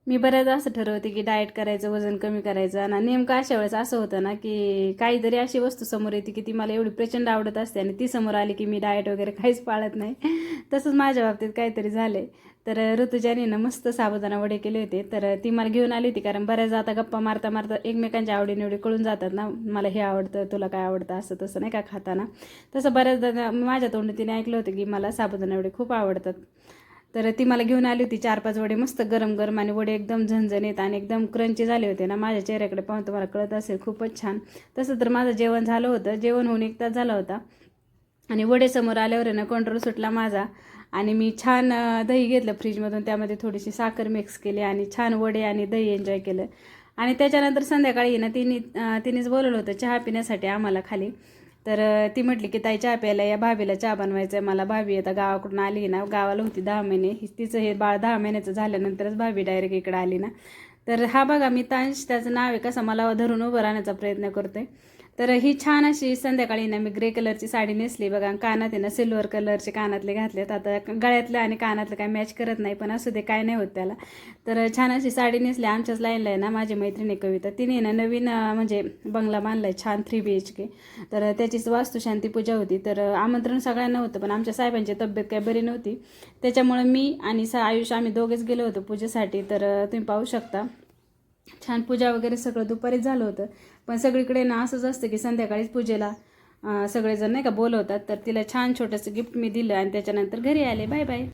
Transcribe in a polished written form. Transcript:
मी बऱ्याचदा असं ठरवते की डाएट करायचं, वजन कमी करायचं, आणि नेमकं अशा वेळेस असं होतं ना की काहीतरी अशी वस्तू समोर येते की ती मला एवढी प्रचंड आवडत असते आणि ती समोर आली की मी डाएट वगैरे काहीच पाळत नाही. तसंच माझ्या बाबतीत काहीतरी झाले. तर ऋतुजाने ना मस्त साबुदाणा वडे केले होते, तर ती मला घेऊन आली होती. कारण बऱ्याचदा आता गप्पा मारता मारता एकमेकांच्या आवडीनिवडी कळून जातात ना, मला हे आवडतं, तुला काय आवडतं, असं तसं नाही का खाताना. तसं बऱ्याचदा माझ्या तोंडून तिने ऐकलं होतं की मला साबुदाणा वडे खूप आवडतात. तर ती मला घेऊन आली होती 4-5 वडे, मस्त गरम गरम, आणि वडे एकदम झणझणीत आणि एकदम क्रंची झाले होते ना. माझ्या चेहऱ्याकडे पाहून तुम्हाला कळत असेल, खूपच छान. तसं तर माझं जेवण झालं होतं, जेवण होऊन 1 तास झाला होता, आणि वडे समोर आल्यावर आहे ना कंट्रोल सुटला माझा. आणि मी छान दही घेतलं फ्रीजमधून, त्यामध्ये थोडीशी साखर मिक्स केली आणि छान वडे आणि दही एन्जॉय केलं. आणि त्याच्यानंतर संध्याकाळी ना तिनेच बोलवलं होतं चहा पिण्यासाठी आम्हाला खाली. तर ती म्हटली की ताई चहा प्यायला या, भाभीला चहा बनवायचा आहे मला. भाभी आता गावाकडून आली ना, गावाला होती 10 महिने, तिचं हे बाळ 10 महिन्याचं झाल्यानंतरच भाभी डायरेक्ट इकडे आली ना. तर हा बघा मितांश त्याचं नाव आहे, कसं मला धरून उभं राहण्याचा प्रयत्न करतोय. तर ही छान अशी संध्याकाळी ना मी ग्रे कलरची साडी नेसली बघा, कानात आहे ना सिल्वर कलरचे कानातले घातलेत. आता गळ्यातलं आणि कानातलं काय मॅच करत नाही, पण असू दे, काय नाही होत त्याला. तर छान अशी साडी नेसली. आमच्याच लाईनला आहे ना माझी मैत्रिणी कविता, तिने ना नवीन म्हणजे बंगला बांधला आहे छान 3 BHK. तर त्याचीच वास्तुशांती पूजा होती. तर आमंत्रण सगळ्यांना होतं, पण आमच्या साहेबांची तब्येत काही बरी नव्हती, त्याच्यामुळे मी आणि आयुष आम्ही दोघेच गेलो होतो पूजेसाठी. तर तुम्ही पाहू शकता छान पूजा वगैरे सगळं दुपारीच झालं होतं. पण सगळीकडे ना असंच असतं की संध्याकाळीच पूजेला सगळेजण नाही का बोलवतात. तर तिला छान छोटंसं गिफ्ट मी दिलं आणि त्याच्यानंतर घरी आले. Bye bye.